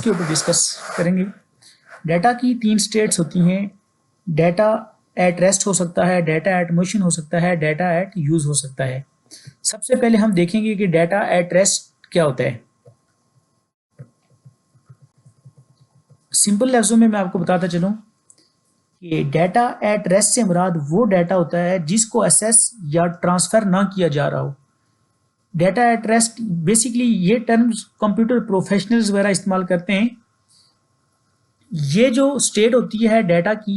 के ऊपर डिस्कस करेंगे। डाटा की 3 स्टेट्स होती हैं। डाटा एट रेस्ट हो सकता है, डाटा एट मोशन हो सकता है, डाटा एट यूज हो सकता है। सबसे पहले हम देखेंगे कि डाटा एट रेस्ट क्या होता है। सिंपल लफ्जों में मैं आपको बताता चलूं कि डाटा एट रेस्ट से मुराद वो डाटा होता है जिसको एक्सेस या ट्रांसफर ना किया जा रहा हो। डाटा एट रेस्ट बेसिकली ये टर्म्स कंप्यूटर प्रोफेशनल्स वगैरह इस्तेमाल करते हैं। ये जो स्टेट होती है डाटा की,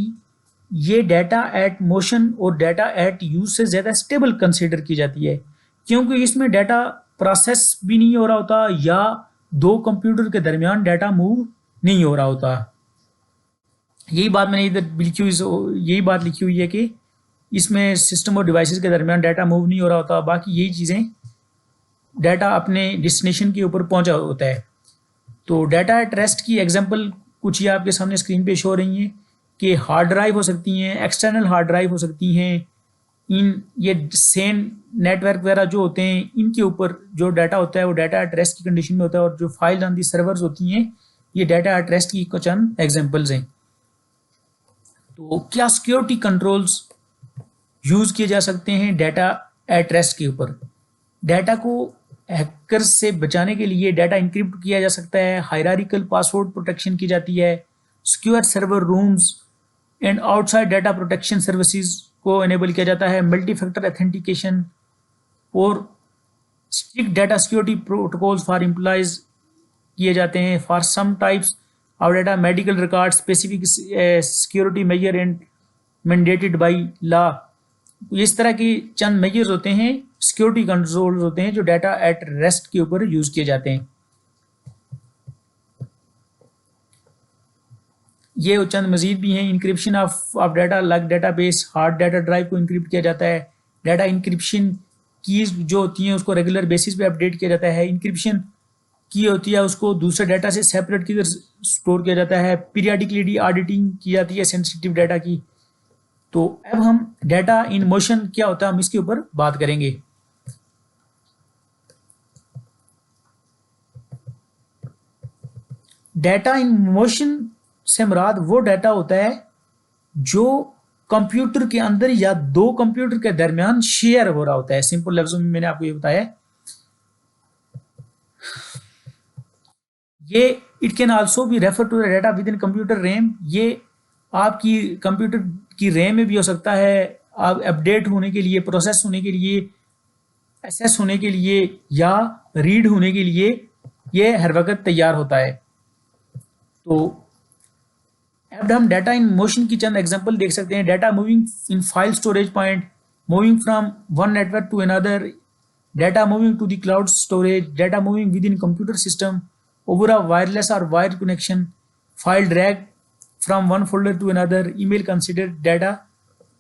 ये डाटा एट मोशन और डाटा एट यूज से ज़्यादा स्टेबल कंसिडर की जाती है, क्योंकि इसमें डाटा प्रोसेस भी नहीं हो रहा होता या दो कंप्यूटर के दरमियान डाटा मूव नहीं हो रहा होता। यही बात मैंने इधर लिखी हुई, यही बात लिखी हुई है कि इसमें सिस्टम और डिवाइसेस के दरमियान डाटा मूव नहीं हो रहा होता। बाकी यही चीज़ें डाटा अपने डेस्टिनेशन के ऊपर पहुंचा होता है। तो डाटा एट रेस्ट की एग्जांपल कुछ ये आपके सामने स्क्रीन पे शो हो रही हैं कि हार्ड ड्राइव हो सकती हैं, एक्सटर्नल हार्ड ड्राइव हो सकती हैं। इन ये सेन नेटवर्क वगैरह जो होते हैं, इनके ऊपर जो डाटा होता है वो डाटा एट रेस्ट की कंडीशन में होता है। और जो फाइल ऑन दी सर्वर्स होती हैं, ये डाटा एट रेस्ट की कुछ चंद एग्जांपल्स हैं। तो क्या सिक्योरिटी कंट्रोल्स यूज किए जा सकते हैं डाटा एट रेस्ट के ऊपर? डाटा को हैकर्स से बचाने के लिए डाटा इंक्रिप्ट किया जा सकता है, हायरार्किकल पासवर्ड प्रोटेक्शन की जाती है, secure server rooms and outside data protection services को एनेबल किया जाता है, मल्टी फैक्टर ऑथेंटिकेशन और strict data security protocols for employees किए जाते हैं। For some types of data medical record specific security measure and mandated by law. इस तरह के चंद मेजर्स होते हैं, सिक्योरिटी कंट्रोल्स होते हैं जो डाटा एट रेस्ट के ऊपर यूज किए जाते हैं। ये चंद मजीद भी हैं। Encryption of data like database, hard data drive को इंक्रिप्ट किया जाता है। डाटा इंक्रिप्शन कीज जो होती हैं उसको रेगुलर बेसिस पे अपडेट किया जाता है। इंक्रिप्शन की होती है उसको दूसरे डाटा से सेपरेट की स्टोर किया जाता है। पीरियडिकली ऑडिटिंग की जाती है सेंसिटिव डाटा की। तो अब हम डाटा इन मोशन क्या होता है हम इसके ऊपर बात करेंगे। डाटा इन मोशन से मुराद वो डाटा होता है जो कंप्यूटर के अंदर या दो कंप्यूटर के दरमियान शेयर हो रहा होता है। सिंपल लफ्जों में मैंने आपको ये बताया। ये it can also be refer to data within computer RAM. ये आपकी कंप्यूटर की रैम में भी हो सकता है। आप अपडेट होने के लिए, प्रोसेस होने के लिए, एक्सेस होने के लिए या रीड होने के लिए ये हर वक्त तैयार होता है। तो अब हम डाटा इन मोशन की चंद एग्जांपल देख सकते हैं। Data moving in file storage point, moving from one network to another, data moving to the cloud storage, data moving within computer system over a wireless or wired connection, file drag from one folder to another, email considered data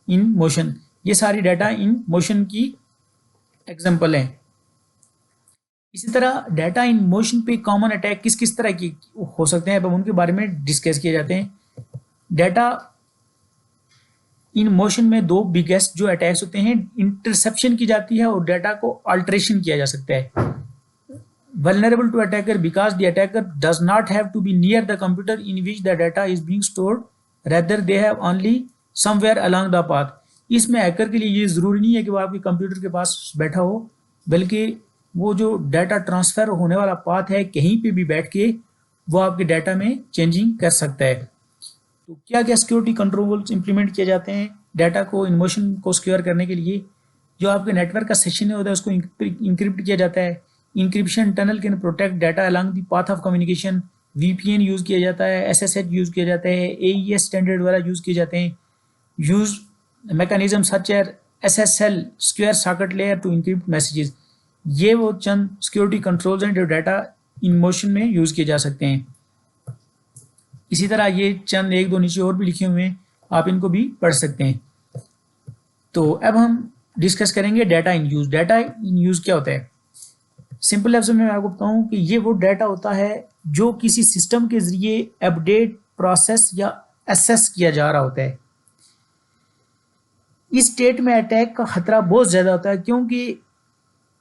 in motion। ये सारी data in motion की example हैं। इसी तरह data in motion पे common attack किस किस तरह की हो सकते हैं, अब उनके बारे में डिस्कस किए जाते हैं। डाटा इन मोशन में दो बिगेस्ट जो अटैक्स होते हैं, इंटरसेप्शन की जाती है और डाटा को अल्टरेशन किया जा सकता है। Vulnerable to attacker because the attacker does not have to be near the computer in which the data is being stored, rather they have only somewhere along the path। इसमें hacker के लिए ये ज़रूरी नहीं है कि वो आपके कंप्यूटर के पास बैठा हो, बल्कि वो जो डाटा ट्रांसफ़र होने वाला पाथ है कहीं पे भी बैठ के वो आपके डाटा में चेंजिंग कर सकता है। तो क्या क्या सिक्योरिटी कंट्रोल्स इंप्लीमेंट किए जाते हैं डाटा को इन मोशन को सिक्योर करने के लिए? जो आपके नेटवर्क का सेक्शन होता है उसको इंक्रिप्ट किया जाता है। Encryption tunnel can protect data along the path of communication. VPN use किया जाता है, SSH यूज़ किया जाता है, AES स्टैंडर्ड वगैरह यूज़ किए जाते हैं। Use mechanism such as SSL square socket layer to encrypt messages. ये वो चंद सिक्योरिटी कंट्रोल्स हैं जो डाटा इन मोशन में यूज़ किए जा सकते हैं। इसी तरह ये चंद एक दो नीचे और भी लिखे हुए हैं, आप इनको भी पढ़ सकते हैं। तो अब हम डिस्कस करेंगे data in use. Data in use क्या होता है? सिंपल लफ्ज़ों में मैं आपको बताऊं कि ये वो डाटा होता है जो किसी सिस्टम के जरिए अपडेट, प्रोसेस या एक्सेस किया जा रहा होता है। इस स्टेट में अटैक का खतरा बहुत ज़्यादा होता है क्योंकि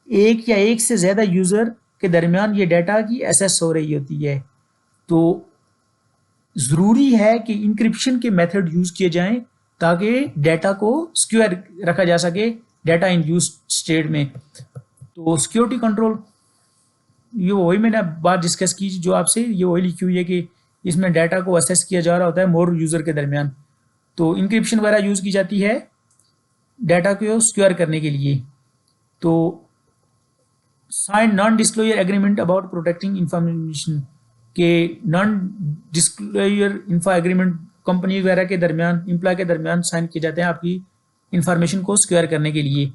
एक या एक से ज़्यादा यूज़र के दरमियान ये डाटा की एक्सेस हो रही होती है। तो ज़रूरी है कि इंक्रिप्शन के मेथड यूज़ किए जाएं ताकि डाटा को सिक्योर रखा जा सके डाटा इन यूज स्टेट में। तो सिक्योरिटी कंट्रोल, ये वही मैंने बात डिस्कस की जो आपसे, ये वही लिखी हुई है कि इसमें डाटा को असेस किया जा रहा होता है मोर यूज़र के दरमियान। तो इंक्रिप्शन वगैरह यूज़ की जाती है डाटा को सिक्योर करने के लिए। तो sign non disclosure agreement about protecting information के non disclosure info agreement company वगैरह के दरमियान, एम्प्लॉय के दरमियान साइन किए जाते हैं आपकी इंफॉर्मेशन को सिक्योर करने के लिए।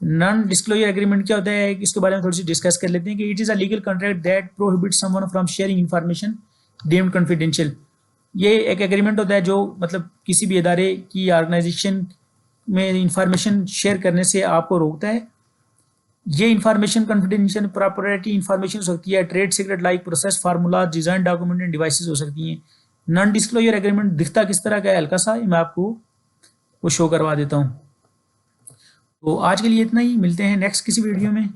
नॉन डिस्क्लोजर एग्रीमेंट क्या होता है, इसके बारे में थोड़ी सी डिस्कस कर लेते हैं कि it is a legal contract that prohibit someone from sharing information deemed confidential. ये एक एग्रीमेंट होता है जो मतलब किसी भी इदारे की ऑर्गेनाइजेशन में इंफॉर्मेशन शेयर करने से आपको रोकता है। ये इंफॉर्मेशन कॉन्फिडेंशियल प्रॉपर्टी इंफॉर्मेशन हो सकती है, trade secret like process formula, design document end devices हो सकती हैं। नॉन डिस्क्लोजर एग्रीमेंट दिखता किस तरह का है, हल्का सा मैं आपको वो शो करवा देता हूँ। तो आज के लिए इतना ही, मिलते हैं नेक्स्ट किसी वीडियो में।